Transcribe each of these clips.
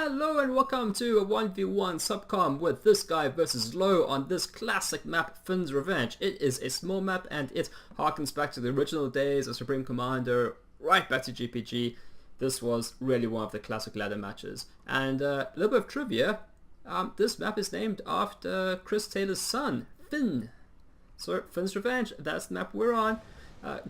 Hello and welcome to a 1v1 subcom with this guy versus Low on this classic map, Finn's Revenge. It is a small map and it harkens back to the original days of Supreme Commander, right back to GPG. This was really one of the classic ladder matches. And a little bit of trivia, this map is named after Chris Taylor's son, Finn. So Finn's Revenge, that's the map we're on.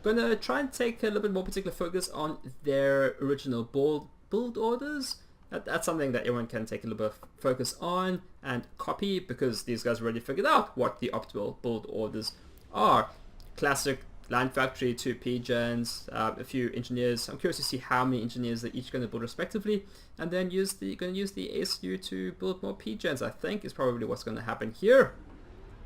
Gonna try and take a little bit more particular focus on their original build orders. That's something that everyone can take a little bit of focus on and copy, because these guys already figured out what the optimal build orders are. Classic Land Factory, 2 P-gens, a few engineers. I'm curious to see how many engineers they're each going to build respectively, and then going to use the ASU to build more P-gens, I think is probably what's going to happen here.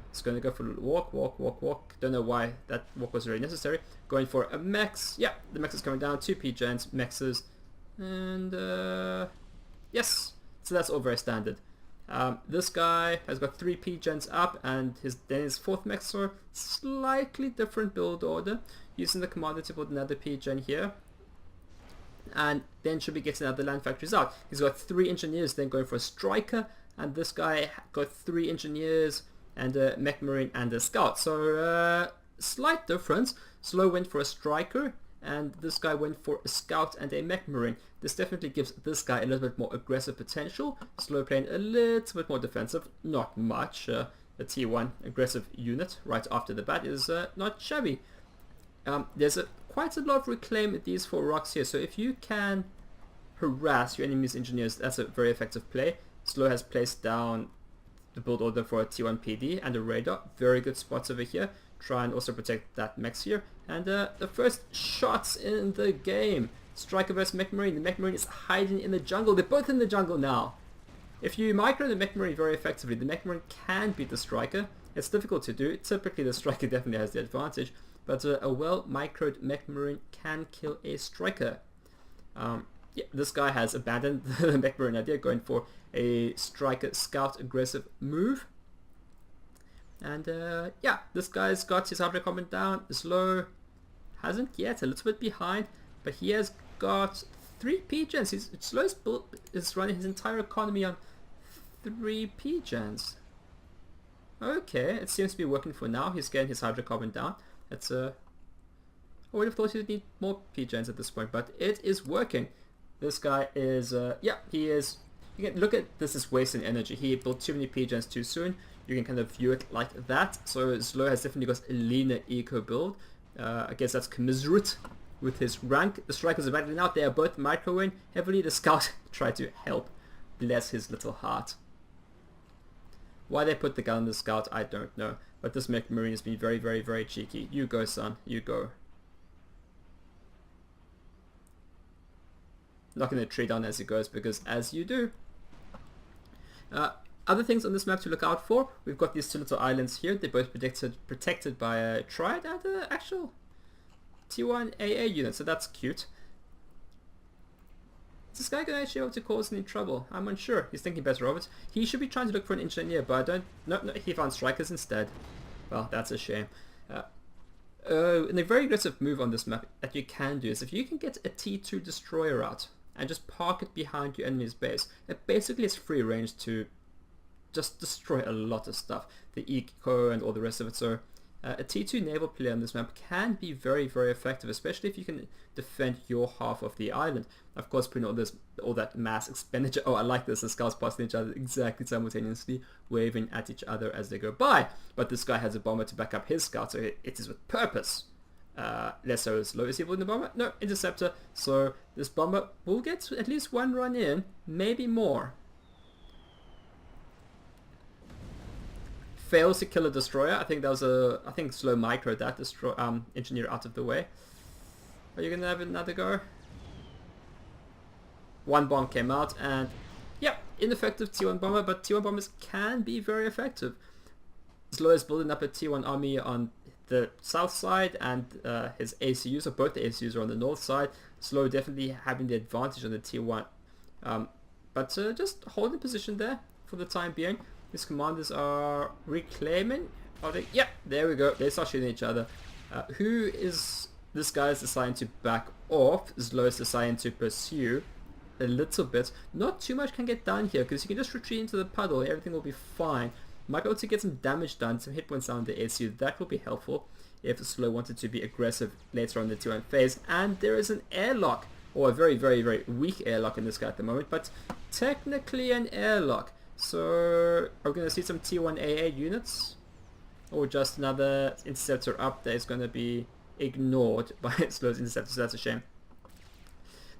It's going to go for a walk. Don't know why that walk was really necessary. Going for a Mex. Yeah, the Mex is coming down. 2 P-gens, Mexes, and yes, so that's all very standard. This guy has got 3 P-gens up, and then his 4th Mexer, slightly different build order, using the commander to build another P-gen here, and then should be getting another land factories out. He's got 3 engineers, then going for a striker, and this guy got 3 engineers and a mech marine and a scout. So slight difference. Slow went for a striker, and this guy went for a scout and a mech marine. This definitely gives this guy a little bit more aggressive potential. Slow playing a little bit more defensive, not much. The T1 aggressive unit right after the bat is not shabby. There's quite a lot of reclaim at these 4 rocks here, so if you can harass your enemy's engineers, that's a very effective play. Slow has placed down the build order for a T1 PD and a radar. Very good spots over here. Try and also protect that mech here. And the first shots in the game. Striker versus Mech Marine. The Mech Marine is hiding in the jungle. They're both in the jungle now. If you micro the Mech Marine very effectively, the Mech Marine can beat the Striker. It's difficult to do. Typically the Striker definitely has the advantage, but a well microed Mech Marine can kill a Striker. Yeah, this guy has abandoned the Mech Marine idea, going for a Striker Scout aggressive move. And yeah, this guy's got his hardware comment down. Slow hasn't yet, a little bit behind, but he has got 3 P-gens. Slow's build is running his entire economy on 3 P-gens. Okay, it seems to be working for now. He's getting his hydrocarbon down. That's I would have thought he'd need more P-gens at this point, but it is working. This guy is yeah, he is. You can look at this as wasting energy. He built too many P-gens too soon. You can kind of view it like that. So Slow has definitely got a leaner eco build. I guess that's commiserate with his rank. The strikers are battling out. They are both microwing heavily. The scout tried to help. Bless his little heart. Why they put the gun on the scout, I don't know. But this mech marine has been very cheeky. You go, son. You go. Knocking the tree down as he goes, because as you do. Other things on this map to look out for. We've got these 2 little islands here. They're both protected by a Triad and an actual T1 AA unit, so that's cute. Is this guy going to actually be able to cause any trouble? I'm unsure. He's thinking better of it. He should be trying to look for an engineer, but I don't... No, he found strikers instead. Well, that's a shame. And a very aggressive move on this map that you can do is if you can get a T2 destroyer out and just park it behind your enemy's base, it basically has free range to just destroy a lot of stuff. The eco and all the rest of it. So a T2 naval player on this map can be very effective, especially if you can defend your half of the island. Of course, putting all that mass expenditure. Oh, I like this. The scouts passing each other exactly simultaneously, waving at each other as they go by. But this guy has a bomber to back up his scout, so it is with purpose. Less so as Low is he building the bomber? No, interceptor. So this bomber will get at least 1 run in, maybe more. Fails to kill a destroyer. I think that was I think Slow micro that engineer out of the way. Are you gonna have another go? 1 bomb came out, and yeah, ineffective T1 bomber, but T1 bombers can be very effective. Slow is building up a T1 army on the south side, and his ACUs, or both the ACUs, are on the north side. Slow definitely having the advantage on the T1, but just holding position there for the time being. His commanders are reclaiming. Are they? Yeah, there we go. They start shooting each other. Who is this guy is deciding to back off? Slow is deciding to pursue. a little bit. Not too much can get done here because you can just retreat into the puddle. Everything will be fine. Might be able to get some damage done, some hit points down the ACU. That will be helpful if the Slow wanted to be aggressive later on in the T1 phase. And there is an airlock, or a very, very, very weak airlock in this guy at the moment, but technically an airlock. So are we going to see some T1 AA units? Or just another interceptor up that is going to be ignored by Slow's interceptor, so that's a shame.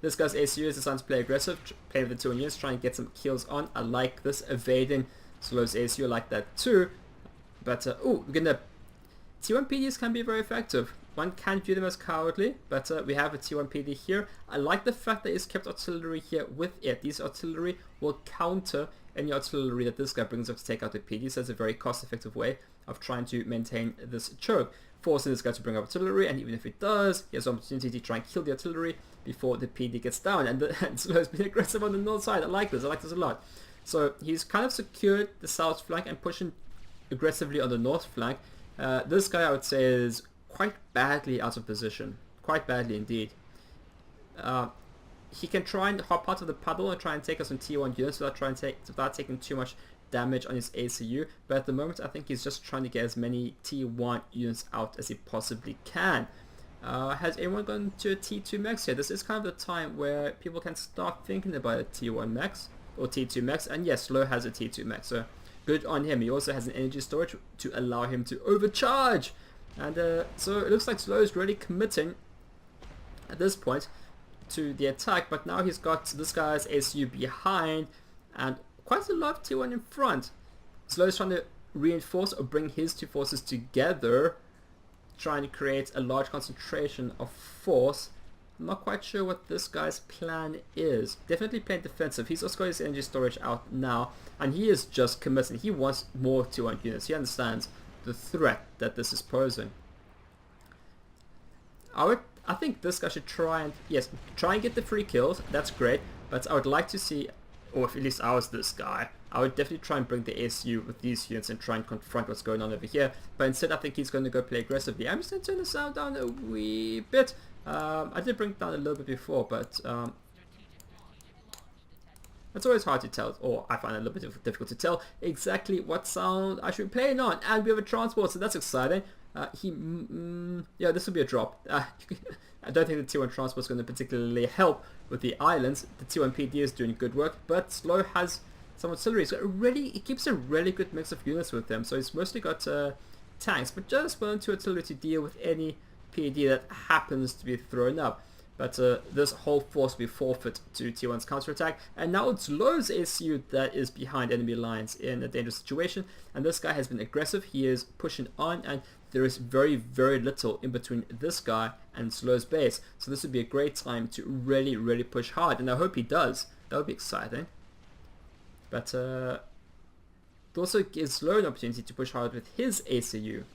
This guy's ACU is designed to play aggressive, play with the T1 units, try and get some kills on. I like this, evading Slow's ACU, I like that too. But, we're gonna... T1 PDs can be very effective. One can view them as cowardly, but we have a T1 PD here. I like the fact that it's kept artillery here with it. These artillery will counter any artillery that this guy brings up to take out the PD, so that's a very cost-effective way of trying to maintain this choke. Forcing this guy to bring up artillery, and even if it does, he has an opportunity to try and kill the artillery before the PD gets down. And Slow's been aggressive on the north side. I like this a lot. So he's kind of secured the south flank and pushing aggressively on the north flank. This guy, I would say, is quite badly out of position. Quite badly indeed. He can try and hop out of the puddle and try and take us some T1 units without taking too much damage on his ACU. But at the moment, I think he's just trying to get as many T1 units out as he possibly can. Has anyone gone to a T2 max here? This is kind of the time where people can start thinking about a T1 max or T2 max. And yes, Slow has a T2 max. So good on him. He also has an energy storage to allow him to overcharge. And so it looks like Slow is really committing at this point to the attack, but now he's got this guy's ACU behind and quite a lot of T1 in front. Slow is trying to reinforce or bring his two forces together, trying to create a large concentration of force. I'm not quite sure what this guy's plan is. Definitely playing defensive. He's also got his energy storage out now, and he is just committing. He wants more T1 units. He understands the threat that this is posing. I think this guy should try and get the free kills. That's great, but I would like to see, or if at least I was this guy, I would definitely try and bring the ACU with these units and try and confront what's going on over here. But instead, I think he's going to go play aggressively. I'm just going to turn the sound down a wee bit. I did bring it down a little bit before, but it's always hard to tell, or I find it a little bit difficult to tell exactly what sound I should be playing on. And we have a transport, so that's exciting. Yeah, this will be a drop. I don't think the T1 transport is going to particularly help with the islands. The T1 PD is doing good work, but Slow has some artillery. So he keeps a really good mix of units with them. So he's mostly got tanks, but just 1 or 2 artillery to deal with any PD that happens to be thrown up. But this whole force will be forfeit to T1's counterattack. And now it's Slow's ACU that is behind enemy lines in a dangerous situation. And this guy has been aggressive. He is pushing on, and there is very, very little in between this guy and Slow's base. So this would be a great time to really, really push hard. And I hope he does. That would be exciting. But it also gives Slow an opportunity to push hard with his ACU.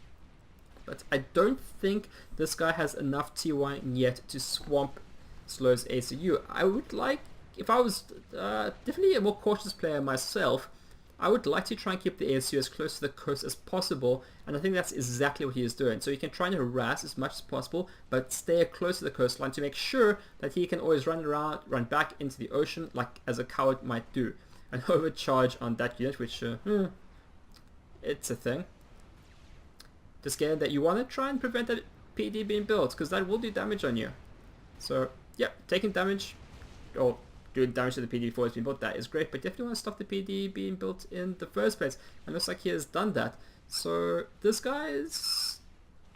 But I don't think this guy has enough T1 yet to swamp Slow's ACU. I would like, if I was definitely a more cautious player myself, I would like to try and keep the ACU as close to the coast as possible, and I think that's exactly what he is doing. So he can try and harass as much as possible, but stay close to the coastline to make sure that he can always run back into the ocean like as a coward might do. And overcharge on that unit, which, it's a thing. Just getting that you want to try and prevent that PD being built, because that will do damage on you. So, yeah, taking damage, or doing damage to the PD before it's been built, that is great, but definitely want to stop the PD being built in the first place. And looks like he has done that. So, this guy is...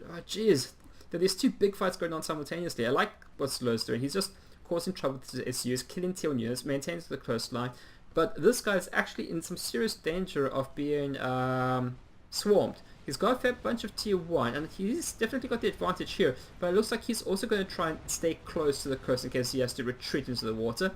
oh, jeez. There's 2 big fights going on simultaneously. I like what Slow's doing. He's just causing trouble with his SUs, killing T1 units, maintaining the coastline. But this guy is actually in some serious danger of being swarmed. He's got a fair bunch of tier 1, and he's definitely got the advantage here, but it looks like he's also going to try and stay close to the coast in case he has to retreat into the water.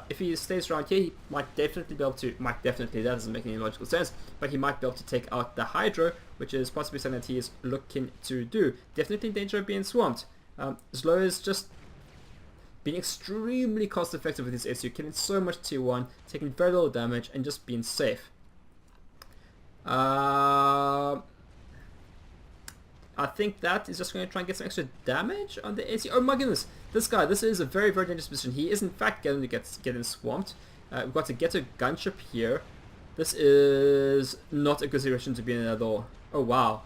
If he stays around here, he might definitely be able to, that doesn't make any logical sense, but he might be able to take out the Hydro, which is possibly something that he is looking to do. Definitely in danger of being swamped. Slow is just being extremely cost effective with his SU, killing so much tier 1, taking very little damage, and just being safe. I think that is just going to try and get some extra damage on the AC. Oh my goodness, this guy, this is a very, very dangerous position. He is in fact going to getting swamped. We've got to get a gunship here. This is not a good situation to be in at all. Oh wow.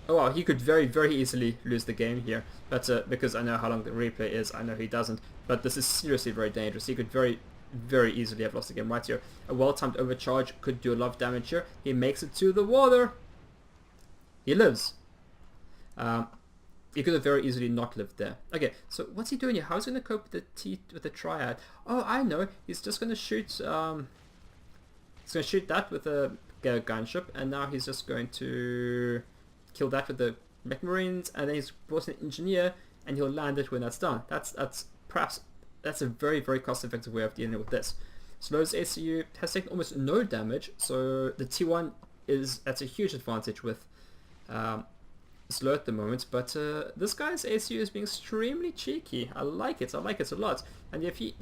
Oh wow, he could very, very easily lose the game here. But because I know how long the replay is, I know he doesn't. But this is seriously very dangerous. He could very, very easily have lost the game right here. A well-timed overcharge could do a lot of damage here. He makes it to the water. He lives. He could have very easily not lived there. Okay, so what's he doing here? How's he going to cope with the triad? Oh, I know. He's just going to shoot. He's going to shoot that with a gunship, and now he's just going to kill that with the mech marines, and then he's brought an engineer, and he'll land it when that's done. That's a very, very cost-effective way of dealing with this. Slow's ACU has taken almost no damage, so the T1 that's a huge advantage with Slow at the moment, but this guy's ACU is being extremely cheeky. I like it a lot. And if he,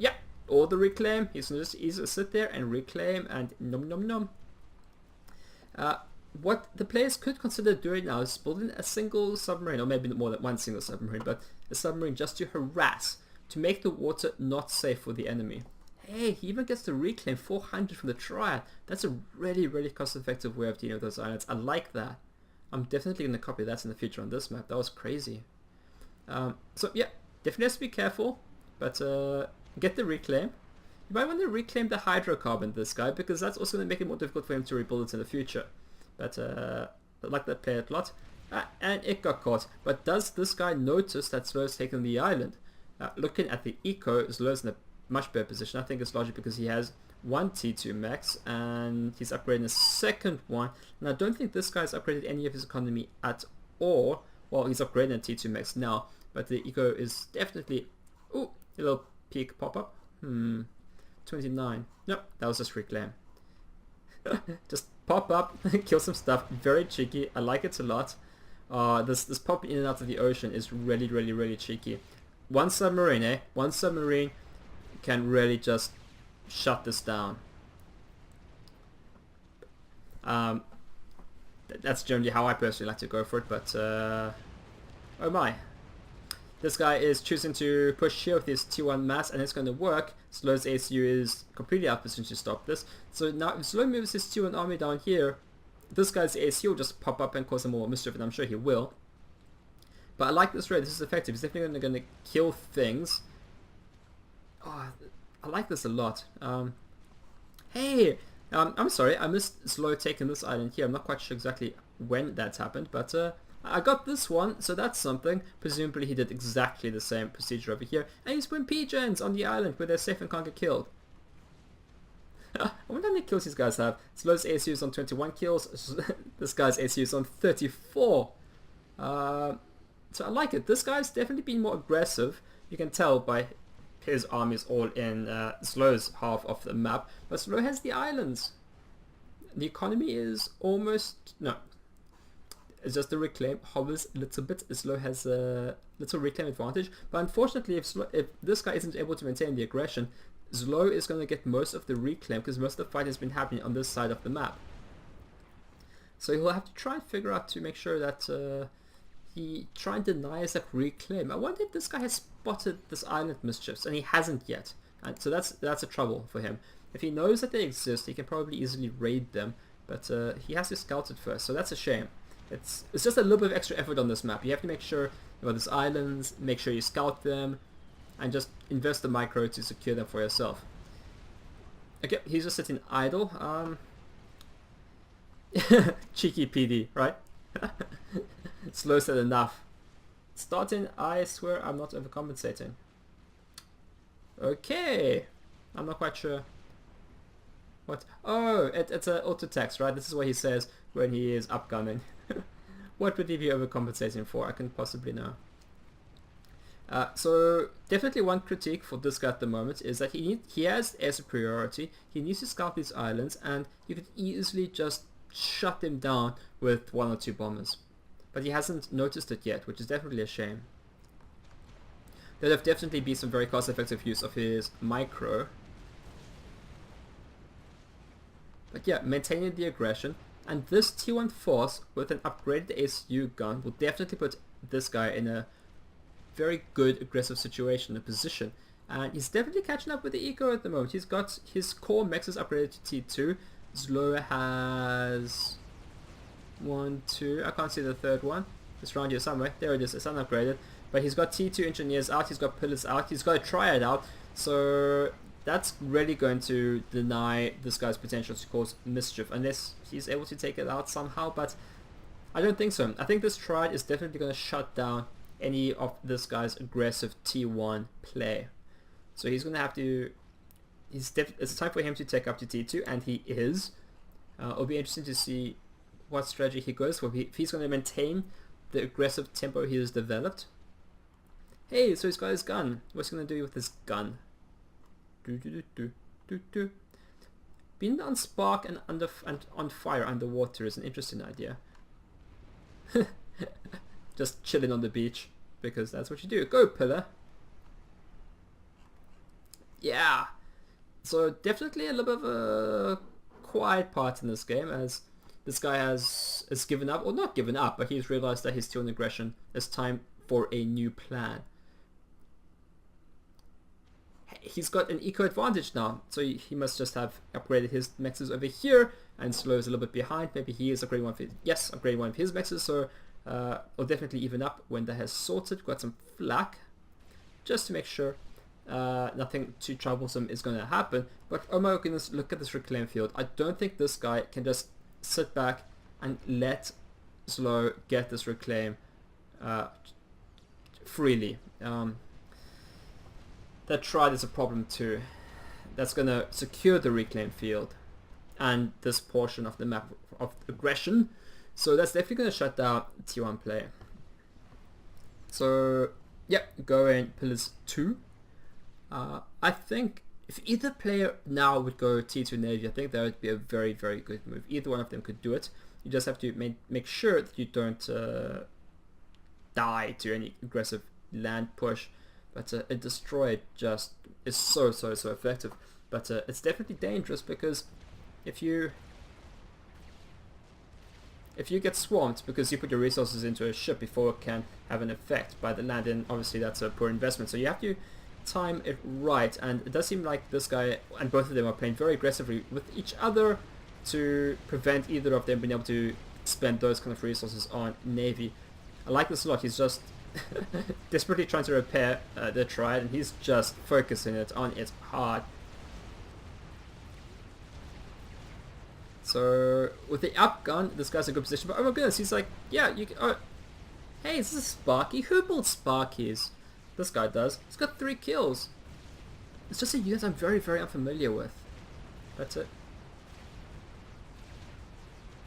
all the reclaim, he's going to just easily sit there and reclaim and nom nom nom. What the players could consider doing now is building a single submarine, or maybe more than one single submarine, but a submarine just to harass, to make the water not safe for the enemy. Hey, he even gets to reclaim 400 from the triad. That's a really, really cost-effective way of dealing with those islands. I like that. I'm definitely going to copy that in the future on this map. That was crazy. So yeah, definitely has to be careful, but get the reclaim. You might want to reclaim the hydrocarbon, this guy, because that's also going to make it more difficult for him to rebuild it in the future. But I like that play a lot. And it got caught. But does this guy notice that Slow's taken the island? Looking at the eco, Slow's in a much better position. I think it's largely because he has one T2 max and he's upgrading a second one, and I don't think this guy's upgraded any of his economy at all. Well, he's upgrading a T2 max now, but the eco is definitely, ooh, a little peak pop-up. 29. Nope, that was just reclaim. Just pop up, kill some stuff. Very cheeky. I like it a lot. This pop in and out of the ocean is really, really, really cheeky. One submarine, One submarine can really just shut this down. That's generally how I personally like to go for it, but oh my. This guy is choosing to push here with his T1 mass, and it's going to work. Slow's ACU is completely out of position to stop this. So now if Slow moves his T1 army down here, this guy's ACU will just pop up and cause some more mischief, and I'm sure he will. But I like this raid. This is effective. He's definitely going to kill things. Oh, I like this a lot. Hey, I'm sorry, I missed Slow taking this island here. I'm not quite sure exactly when that's happened, but I got this one, so that's something. Presumably he did exactly the same procedure over here, and he's putting P-gens on the island where they're safe and can't get killed. I wonder how many kills these guys have. Slow's ACU is on 21 kills. This guy's ACU is on 34. So I like it. This guy's definitely been more aggressive. You can tell by his army is all in Slow's half of the map, but Slow has the islands. The economy is almost, no, it's just the reclaim hovers a little bit. Slow has a little reclaim advantage, but unfortunately if this guy isn't able to maintain the aggression, Slow is going to get most of the reclaim because most of the fight has been happening on this side of the map. So he'll have to try and figure out to make sure that he try and deny us that reclaim. I wonder if this guy has spotted this island mischiefs, and he hasn't yet. And so that's a trouble for him. If he knows that they exist, he can probably easily raid them, but he has to scout it first, so that's a shame. It's just a little bit of extra effort on this map. You have to make sure about these islands, make sure you scout them, and just invest the micro to secure them for yourself. Okay, he's just sitting idle. Cheeky PD, right? Slow said enough. Starting, I swear I'm not overcompensating. Okay. I'm not quite sure. What? Oh, it's an auto text, right? This is what he says when he is upgunning. What would he be overcompensating for? I can possibly know. So definitely one critique for this guy at the moment is that he has air superiority. He needs to scout these islands, and you could easily just shut him down with 1 or 2 bombers. But he hasn't noticed it yet, which is definitely a shame. There'll have definitely be some very cost-effective use of his micro. But yeah, maintaining the aggression. And this T1 force with an upgraded ASU gun will definitely put this guy in a very good aggressive situation, a position. And he's definitely catching up with the eco at the moment. He's got his core mexes upgraded to T2. Zlo has 1, 2, I can't see the third one. It's around here somewhere. There it is, it's unupgraded. But he's got T2 engineers out, he's got pillars out, he's got a triad out. So that's really going to deny this guy's potential to cause mischief unless he's able to take it out somehow. But I don't think so. I think this triad is definitely going to shut down any of this guy's aggressive T1 play. So he's going to have to... it's time for him to take up to T2, and he is. It'll be interesting to see what strategy he goes for. If he's going to maintain the aggressive tempo he has developed. Hey, so he's got his gun. What's he going to do with his gun? Being on spark and on fire underwater is an interesting idea. Just chilling on the beach, because that's what you do. Go, pillar. Yeah. So definitely a little bit of a quiet part in this game, as this guy has given up, or not given up, but he's realized that he's still in aggression. It's time for a new plan. He's got an eco advantage now, so he must just have upgraded his mexes over here, and Slow is a little bit behind. Maybe he is upgrading one of his, yes, upgrading one of his mexes, so it'll definitely even up when that has sorted. Got some flak, just to make sure nothing too troublesome is going to happen. But oh my goodness, look at this reclaim field. I don't think this guy can just sit back and let Slow get this reclaim freely. That triad is a problem too. That's going to secure the reclaim field and this portion of the map of aggression. So that's definitely going to shut down T1 play. So yeah, go in pillars 2. I think if either player now would go T2 Navy, I think that would be a very, very good move. Either one of them could do it. You just have to make sure that you don't die to any aggressive land push. But a destroyer just is so effective. But it's definitely dangerous, because if you get swamped because you put your resources into a ship before it can have an effect by the land, then obviously that's a poor investment. So you have to time it right, and it does seem like this guy and both of them are playing very aggressively with each other to prevent either of them being able to spend those kind of resources on Navy. I like this a lot. He's just desperately trying to repair the triad, and he's just focusing it on it hard. So with the up gun, this guy's in a good position, but oh my goodness, he's like, yeah, you can, oh, hey, is this Sparky? Who builds Sparkies? This guy does. He's got 3 kills. It's just a unit I'm very, very unfamiliar with. That's it.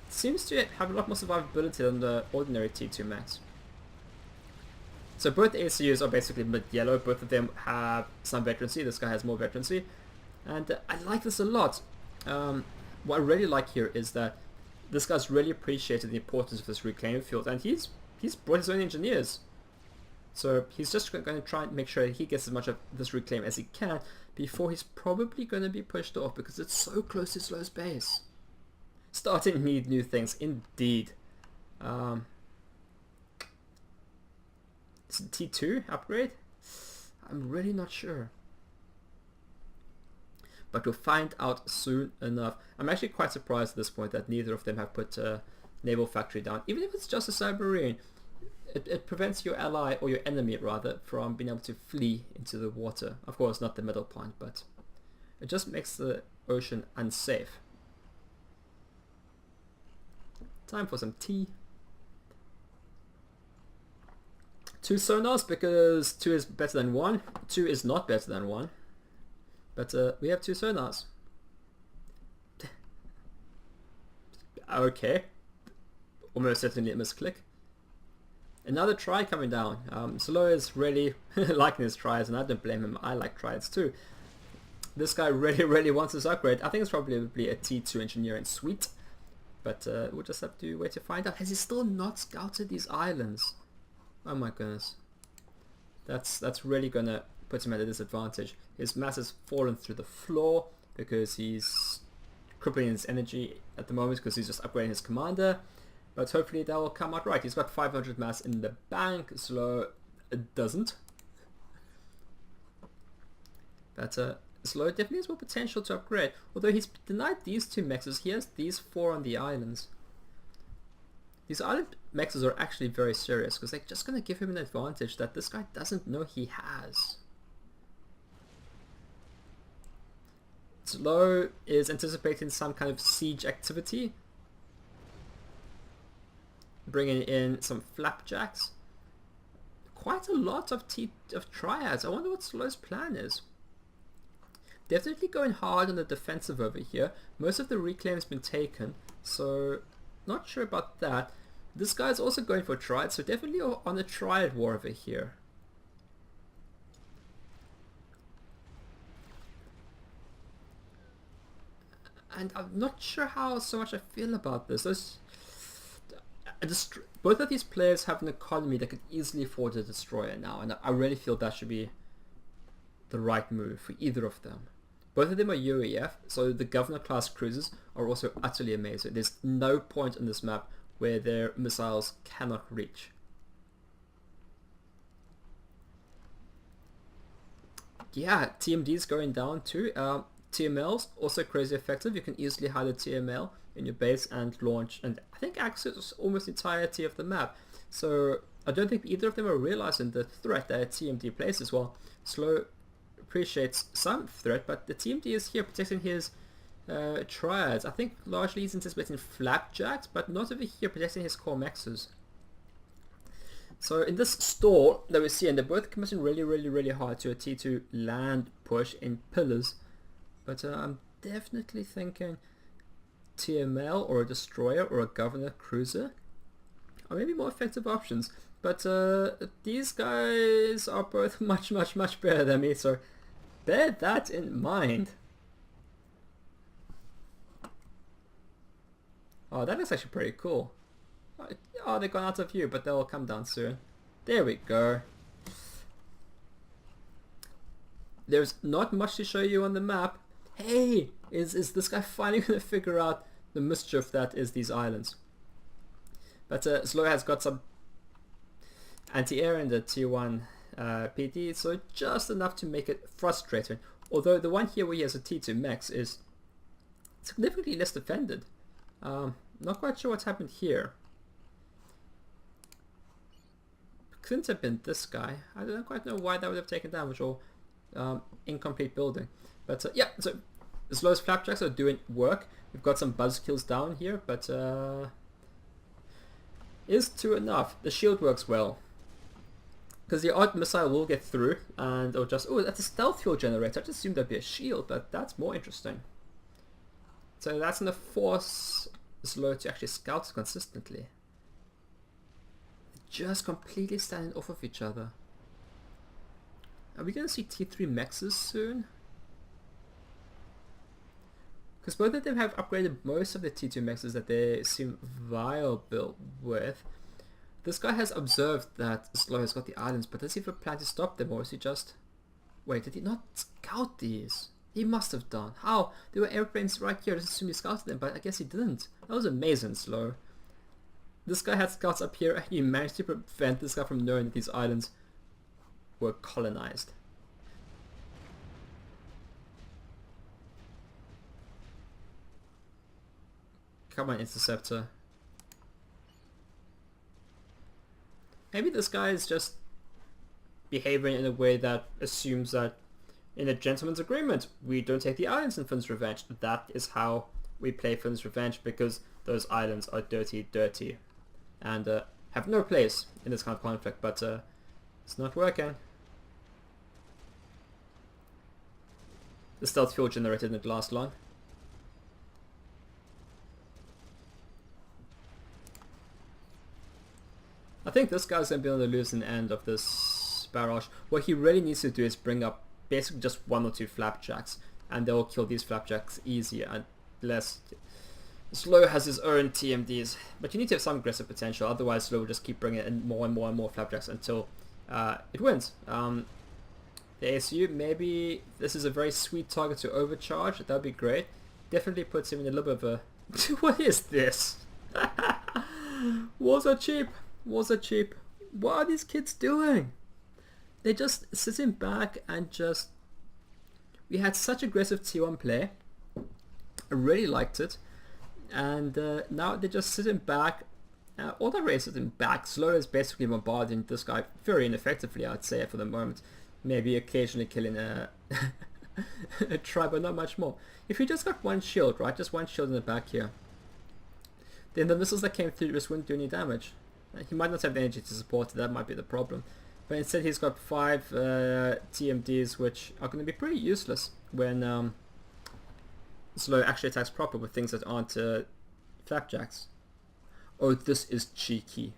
Seems to have a lot more survivability than the ordinary T2 max. So both ACUs are basically mid-yellow. Both of them have some veterancy. This guy has more veterancy. And I like this a lot. What I really like here is that this guy's really appreciated the importance of this reclaim field. And he's brought his own engineers. So he's just going to try and make sure that he gets as much of this reclaim as he can before he's probably going to be pushed off, because it's so close to Slow's base. Starting to need new things, indeed. Is it T2 upgrade? I'm really not sure. But we'll find out soon enough. I'm actually quite surprised at this point that neither of them have put a naval factory down. Even if it's just a submarine, it prevents your ally, or your enemy rather, from being able to flee into the water. Of course, not the middle point, but it just makes the ocean unsafe. Time for some tea. 2 sonars, because 2 is better than 1. 2 is not better than 1. But we have 2 sonars. Okay. Almost certainly a misclick. Another try coming down. Slow is really liking his tries, and I don't blame him. I like tries too. This guy really wants this upgrade. I think it's probably a T2 engineering suite. But we'll just have to wait to find out. Has he still not scouted these islands? Oh my goodness. That's really gonna put him at a disadvantage. His mass has fallen through the floor because he's crippling his energy at the moment because he's just upgrading his commander. But hopefully that will come out right. He's got 500 mass in the bank. Slow doesn't. But Slow definitely has more potential to upgrade. Although he's denied these 2 mexes, he has these 4 on the islands. These island mexes are actually very serious because they're just going to give him an advantage that this guy doesn't know he has. Slow is anticipating some kind of siege activity, bringing in some flapjacks. Quite a lot of triads. I wonder what Slow's plan is. Definitely going hard on the defensive over here. Most of the reclaim's been taken, so not sure about that. This guy's also going for triad, so definitely on a triad war over here. And I'm not sure how so much I feel about this. Both of these players have an economy that could easily afford a destroyer now, and I really feel that should be the right move for either of them. Both of them are UAF, so the governor class cruisers are also utterly amazing. There's no point on this map where their missiles cannot reach. Yeah, TMD's going down too. TML's also crazy effective. You can easily hide a TML in your base and launch, and I think access almost the entirety of the map. So I don't think either of them are realizing the threat that TMD places. Well, Slow appreciates some threat, but the TMD is here protecting his triads. I think largely he's anticipating flapjacks, but not over here protecting his core mexes. So in this store that we see, and they're both committing really hard to a T2 land push in pillars, but I'm definitely thinking TML or a destroyer or a governor cruiser are maybe more effective options. But these guys are both much better than me, so bear that in mind. Oh, that looks actually pretty cool. Oh, they've gone out of view, but they'll come down soon. There we go. There's not much to show you on the map. Hey, is this guy finally going to figure out the mischief that is these islands? But Slow has got some anti-air in the tier 1 PD, so just enough to make it frustrating. Although the one here where he has a T2 mex is significantly less defended. Not quite sure what's happened here. Couldn't have been this guy. I don't quite know why that would have taken damage, or incomplete building. But yeah, so Slow's flapjacks are doing work. We've got some buzzkills down here, but is 2 enough? The shield works well, because the odd missile will get through, and or just, oh, that's a stealth fuel generator. I just assumed that'd be a shield, but that's more interesting. So that's gonna force Slow to actually scout consistently. Just completely standing off of each other. Are we gonna see T3 mexes soon? Because both of them have upgraded most of the T2 mexes that they seem viable with. This guy has observed that Slow has got the islands, but does he have a plan to stop them, or is he just... Wait, did he not scout these? He must have done. How? There were airplanes right here. I just assumed he scouted them, but I guess he didn't. That was amazing, Slow. This guy had scouts up here, and he managed to prevent this guy from knowing that these islands were colonized. Come on, Interceptor. Maybe this guy is just behaving in a way that assumes that in a gentleman's agreement, we don't take the islands in Finn's Revenge. That is how we play Finn's Revenge, because those islands are dirty, and have no place in this kind of conflict, but it's not working. The stealth fuel generator didn't last long. I think this guy's going to be on the losing end of this barrage. What he really needs to do is bring up basically just 1 or 2 flapjacks, and they'll kill these flapjacks easier, unless Slow has his own TMDs. But you need to have some aggressive potential, otherwise Slow will just keep bringing in more and more flapjacks until it wins. The ASU, maybe this is a very sweet target to overcharge. That would be great. definitely puts him in a little bit of a... What is this? Wars are cheap. Wars are cheap. What are these kids doing? They're just sitting back and just... We had such aggressive T1 play. I really liked it. And now they're just sitting back. All the race sitting back. Slow is basically bombarding this guy very ineffectively, I'd say, for the moment. Maybe occasionally killing a, a tribe, but not much more. If he just got one shield, right? Just one shield in the back here. Then the missiles that came through just wouldn't do any damage. He might not have the energy to support it, that might be the problem. But instead he's got 5 TMDs, which are going to be pretty useless when Slow actually attacks proper with things that aren't flapjacks. Oh, this is cheeky.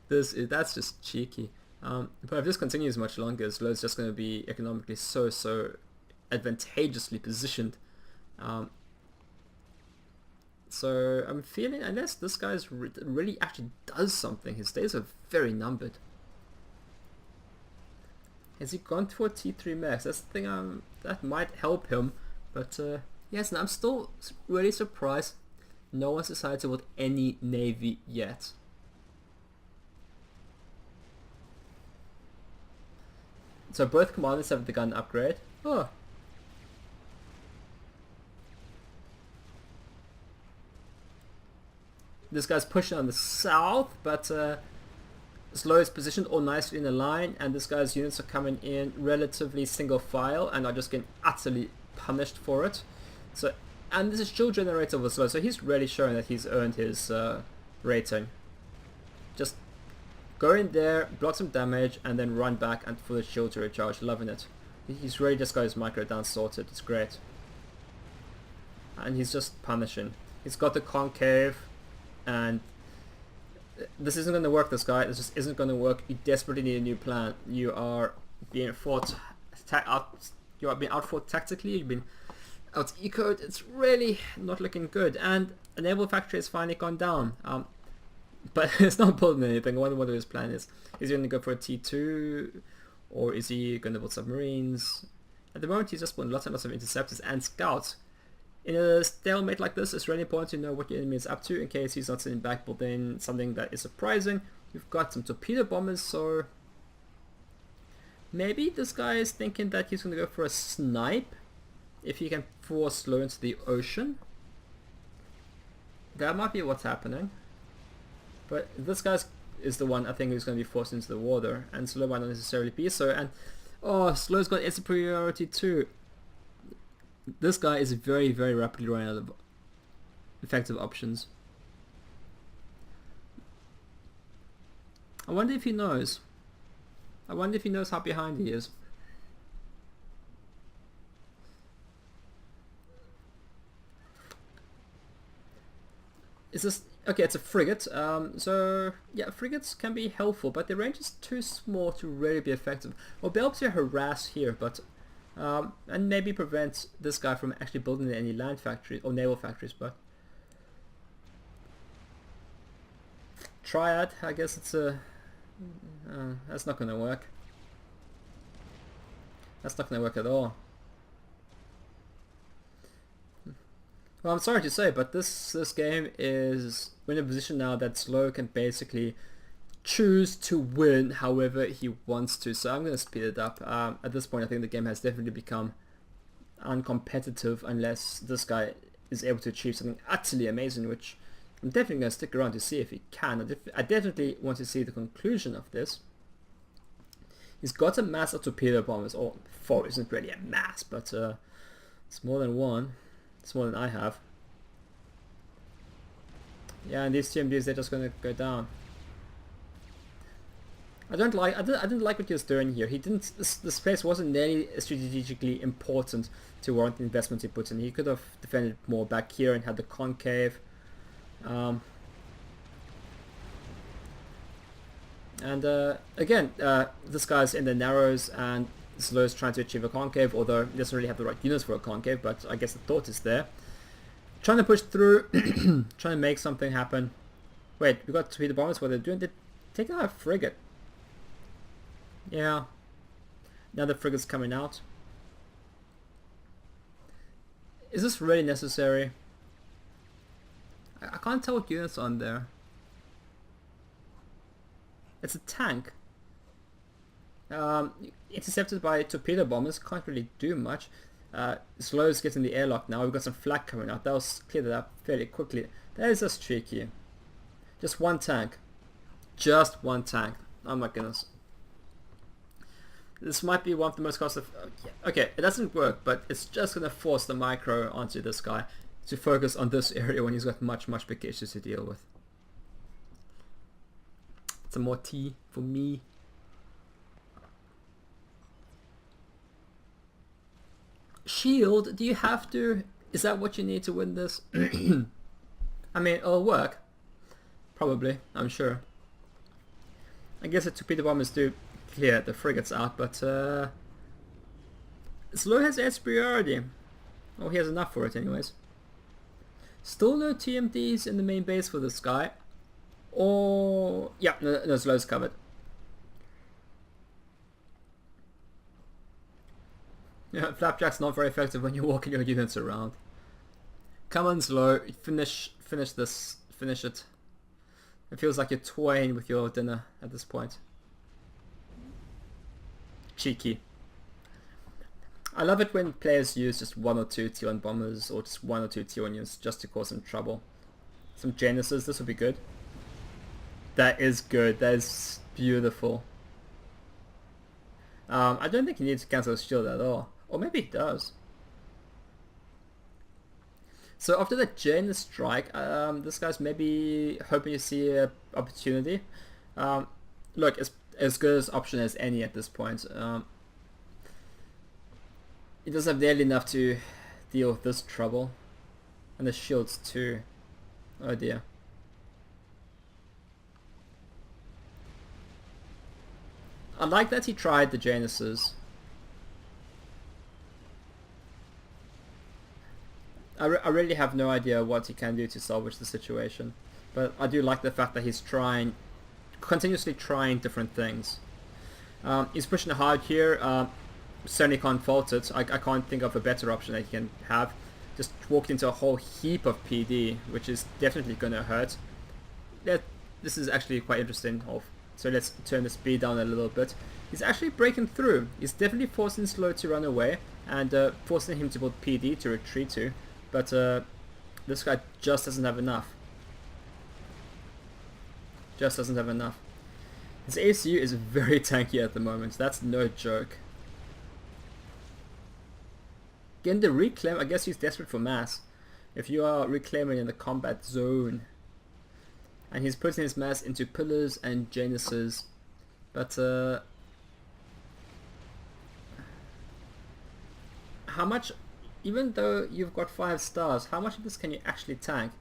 That's just cheeky. But if this continues much longer, Slow's just going to be economically so advantageously positioned. So I'm feeling, unless this guy's really actually does something, his days are very numbered. Has he gone for a T3 max? That's the thing that might help him. But yes, and I'm still really surprised no one's decided to build any navy yet. So both commanders have the gun upgrade. Oh. This guy's pushing on the south, but Slow is positioned all nicely in a line, and this guy's units are coming in relatively single file and are just getting utterly punished for it. So, and this is shield generator over Slow, so he's really showing that he's earned his rating. Just go in there, block some damage, and then run back and for the shield to recharge. Loving it. He's really just got his micro down sorted. It's great. And he's just punishing. He's got the concave, and this isn't going to work, this guy. This just isn't going to work. You desperately need a new plan. You are being fought you are being outfought tactically. You've been out ecoed. It's really not looking good. And a naval factory has finally gone down. But it's not building anything. I wonder what his plan is. Is he going to go for a T2? Or is he going to build submarines? At the moment he's just building lots and lots of interceptors and scouts. In a stalemate like this, it's really important to know what your enemy is up to in case he's not sitting back building something that is surprising. We've got some torpedo bombers, so maybe this guy is thinking that he's going to go for a snipe if he can force Slow into the ocean. That might be what's happening. But this guy is the one I think who's going to be forced into the water, and Slow might not necessarily be so. And oh, Slow's got air superiority too. This guy is very rapidly running out of effective options. I wonder if he knows. I wonder if he knows how behind he is. Is this... Okay, it's a frigate. So, yeah, frigates can be helpful, but the range is too small to really be effective. We'll be able to harass here, but... and maybe prevent this guy from actually building any land factories or naval factories, but Triad, I guess it's a that's not gonna work. That's not gonna work at all. Well, I'm sorry to say, but this game is in a position now that Slow can basically choose to win however he wants to, so I'm going to speed it up. At this point I think the game has definitely become uncompetitive unless this guy is able to achieve something utterly amazing, which I'm definitely going to stick around to see if he can. I definitely want to see the conclusion of this. He's got a mass of torpedo bombers, or 4 isn't really a mass, but it's more than 1. It's more than I have. Yeah, and these TMDs, they're just going to go down. I didn't like what he was doing here. He didn't. The space wasn't nearly strategically important to warrant the investment he put in. He could have defended more back here and had the concave. Again, this guy's in the narrows and Slow's trying to achieve a concave, although he doesn't really have the right units for a concave. But I guess the thought is there. Trying to push through, trying to make something happen. Wait, we got torpedo bombers. What they're doing? They're taking out a frigate. Yeah. Now the frigate's coming out. Is this really necessary? I can't tell what units on there. It's a tank. Intercepted by torpedo bombers, can't really do much. Slow's getting the airlock now. We've got some flak coming out. That was cleared up fairly quickly. That is just tricky. Just one tank. Just one tank. Oh my goodness. This might be one of the most cost effective. Okay, it doesn't work, but it's just going to force the micro onto this guy to focus on this area when he's got much bigger issues to deal with. Some more tea for me. Shield, do you have to? Is that what you need to win this? I mean, it'll work. Probably, I'm sure. I guess the torpedo bombers do clear the frigates out, but Slow has air superiority. Oh, he has enough for it anyways. Still no TMDs in the main base for this guy. Or... yeah, no Slow's covered. Yeah, Flapjack's not very effective when you're walking your units around. Come on, Slow. Finish this. Finish it. It feels like you're toying with your dinner at this point. Cheeky. I love it when players use just one or two T1 bombers or just one or two T1 units just to cause some trouble. Some Januses, this would be good. That is good. That is beautiful. I don't think he needs to cancel his shield at all. Or maybe he does. So after the Janus strike, this guy's maybe hoping to see an opportunity. Look, it's as good as option as any at this point. He doesn't have nearly enough to deal with this trouble. And the shields too. Oh dear. I like that he tried the Januses. I really have no idea what he can do to salvage the situation. But I do like the fact that he's trying, continuously trying different things. He's pushing hard here. Certainly can't fault it. I can't think of a better option that he can have. Just walked into a whole heap of PD, which is definitely going to hurt. This is actually quite interesting. So let's turn the speed down a little bit. He's actually breaking through. He's definitely forcing Slow to run away and forcing him to build PD to retreat to. But this guy just doesn't have enough. Just doesn't have enough. His ACU is very tanky at the moment. That's no joke. Getting the reclaim, I guess he's desperate for mass. If you are reclaiming in the combat zone. And he's putting his mass into pillars and Januses. But how much, even though you've got 5 stars, how much of this can you actually tank?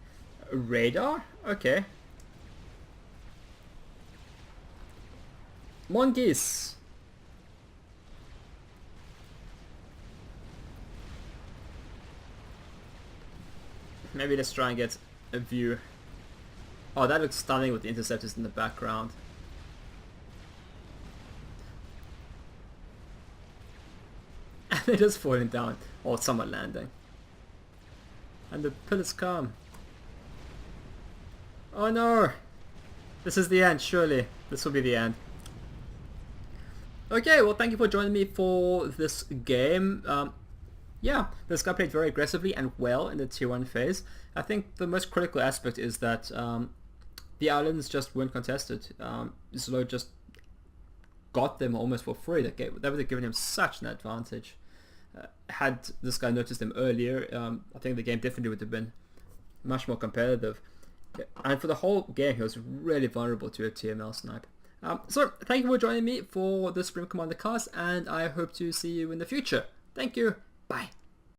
Radar? Okay. Monkeys! Maybe let's try and get a view. Oh, that looks stunning with the interceptors in the background. And they're just falling down. Or someone landing. And the pillars come. Oh no! This is the end, surely. This will be the end. Okay, well thank you for joining me for this game. Yeah, this guy played very aggressively and well in the tier 1 phase. I think the most critical aspect is that the islands just weren't contested. Zlo just got them almost for free. That would have given him such an advantage. Had this guy noticed them earlier, I think the game definitely would have been much more competitive. And for the whole game, he was really vulnerable to a TML snipe. So, thank you for joining me for the Supreme Commander cast, and I hope to see you in the future. Thank you. Bye.